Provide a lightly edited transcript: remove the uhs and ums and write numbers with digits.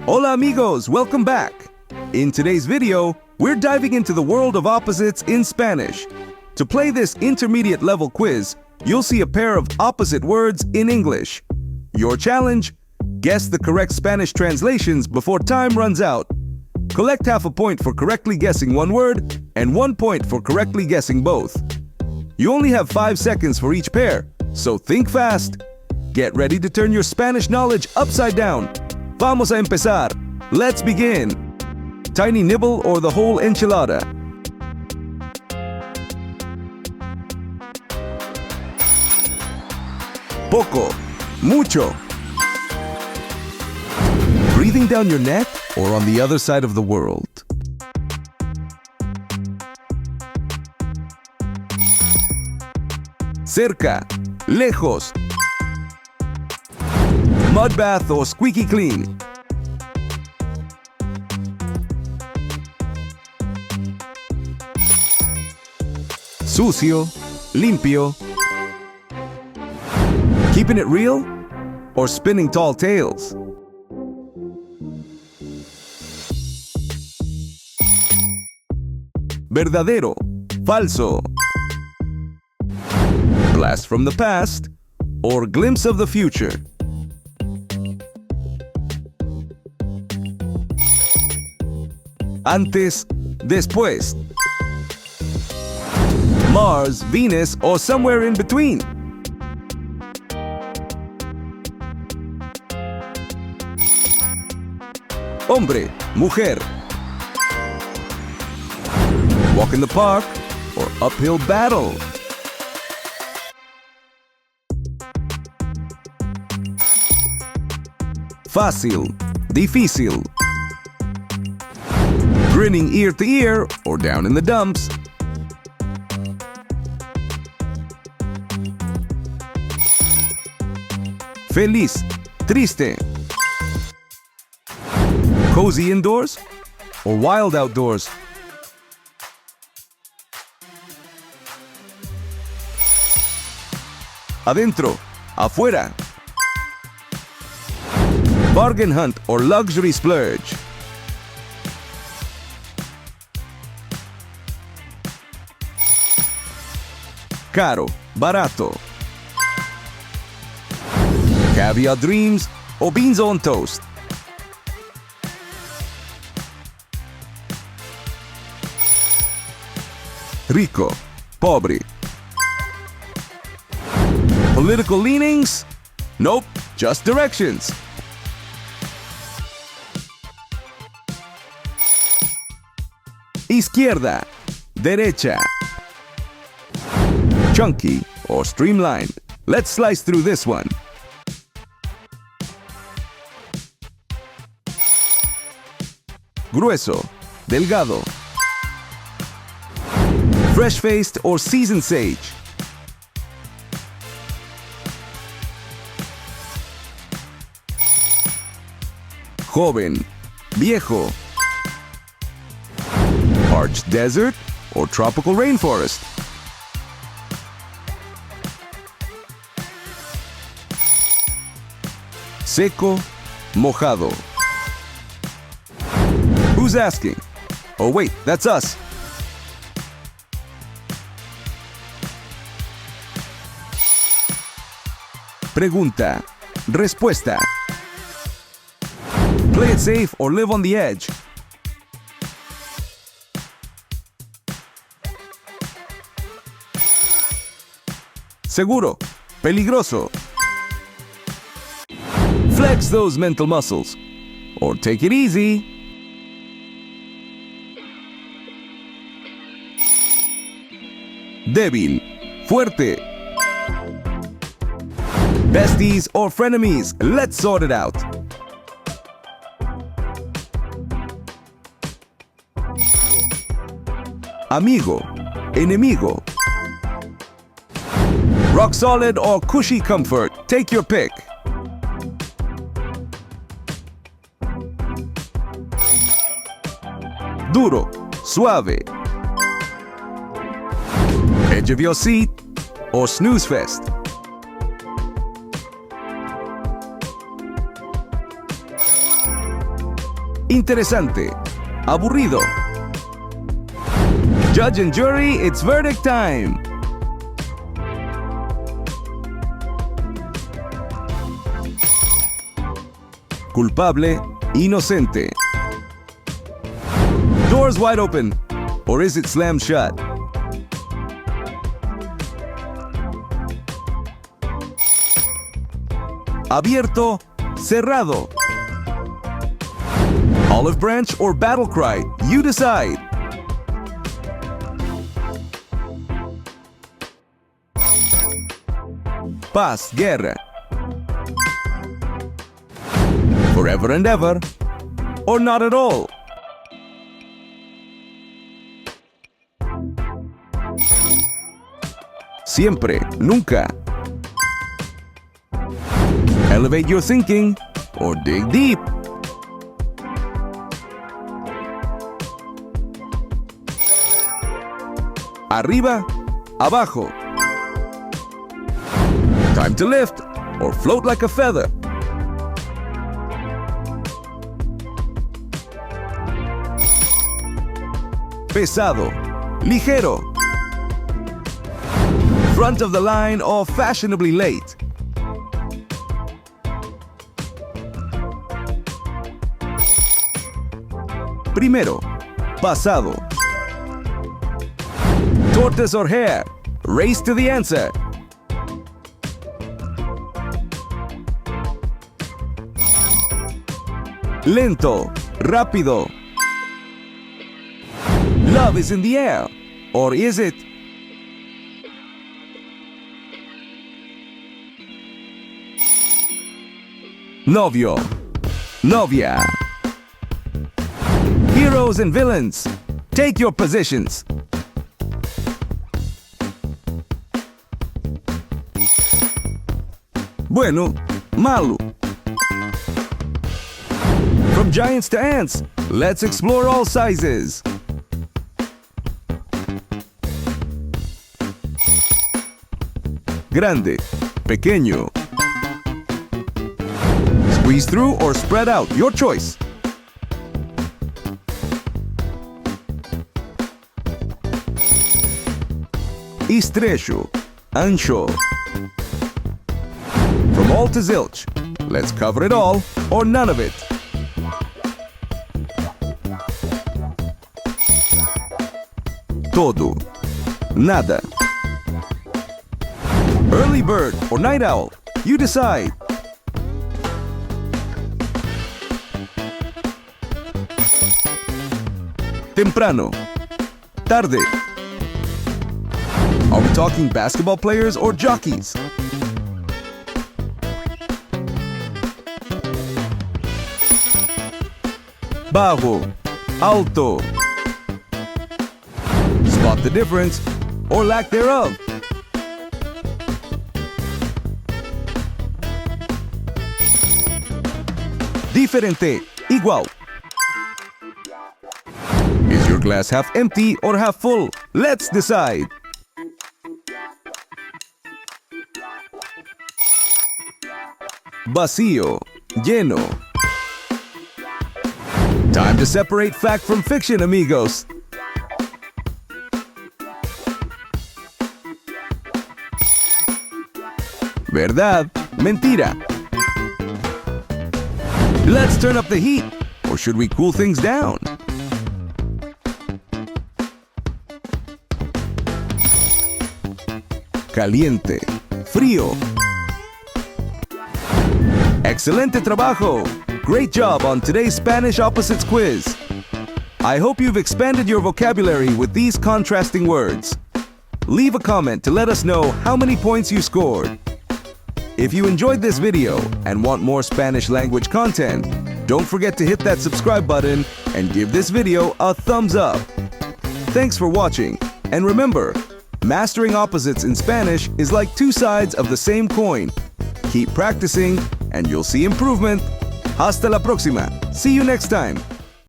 Hola amigos, welcome back. In today's video, we're diving into the world of opposites in Spanish. To play this intermediate level quiz, you'll see a pair of opposite words in English. Your challenge? Guess the correct Spanish translations before time runs out. Collect half a point for correctly guessing one word and 1 point for correctly guessing both. You only have 5 seconds for each pair, so think fast. Get ready to turn your Spanish knowledge upside down. Vamos a empezar. Let's begin. Tiny nibble or the whole enchilada? Poco, mucho. Breathing down your neck or on the other side of the world? Cerca, lejos. Mud bath or squeaky clean? Sucio, limpio. Keeping it real or spinning tall tales? Verdadero, falso. Blast from the past or glimpse of the future? Antes, después. Mars, Venus, or somewhere in between? Hombre, mujer. Walk in the park or uphill battle? Fácil, difícil. Grinning ear to ear or down in the dumps? Feliz, triste. Cozy indoors or wild outdoors? Adentro, afuera. Bargain hunt or luxury splurge? Caro, barato. Caviar dreams or beans on toast? Rico, pobre. Political leanings? Nope, just directions. Izquierda, derecha. Chunky or streamlined? Let's slice through this one. Grueso, delgado. Fresh-faced or seasoned sage? Joven, viejo. Parched desert or tropical rainforest? Seco, mojado. Who's asking? Oh wait, that's us. Pregunta, respuesta. Play it safe or live on the edge? Seguro, peligroso. Flex those mental muscles or take it easy. Débil, fuerte. Besties or frenemies, let's sort it out. Amigo, enemigo. Rock solid or cushy comfort, take your pick. Duro, suave. Edge of your seat or snooze fest? interesante, aburrido. Judge and jury, it's verdict time. Culpable, inocente. Doors wide open, or is it slammed shut? Abierto, cerrado. Olive branch or battle cry, you decide. Paz, guerra. Forever and ever, or not at all. Siempre, nunca. Elevate your thinking, or dig deep. Arriba, abajo. Time to lift, or float like a feather. Pesado, ligero. Front of the line or fashionably late. Primero, pasado. Tortoise or hare, race to the answer. Lento, rápido. Love is in the air, or is it? Novio, novia. Heroes and villains, take your positions. Bueno, malo. From giants to ants, let's explore all sizes. Grande, pequeño. Squeeze through or spread out, your choice. Estrecho, ancho. From all to zilch, let's cover it all or none of it. Todo, nada. Early bird or night owl, you decide. Temprano, tarde. Are we talking basketball players or jockeys? Bajo, alto. Spot the difference or lack thereof. Diferente, igual. Is your glass half empty or half full? Let's decide. Vacío, lleno. Time to separate fact from fiction, amigos. Verdad, mentira. Let's turn up the heat, or should we cool things down? Caliente, frío. Excelente trabajo! Great job on today's Spanish opposites quiz. I hope you've expanded your vocabulary with these contrasting words. Leave a comment to let us know how many points you scored. If you enjoyed this video and want more Spanish language content, don't forget to hit that subscribe button and give this video a thumbs up. Thanks for watching, and remember, mastering opposites in Spanish is like two sides of the same coin. Keep practicing, and you'll see improvement. Hasta la próxima. See you next time.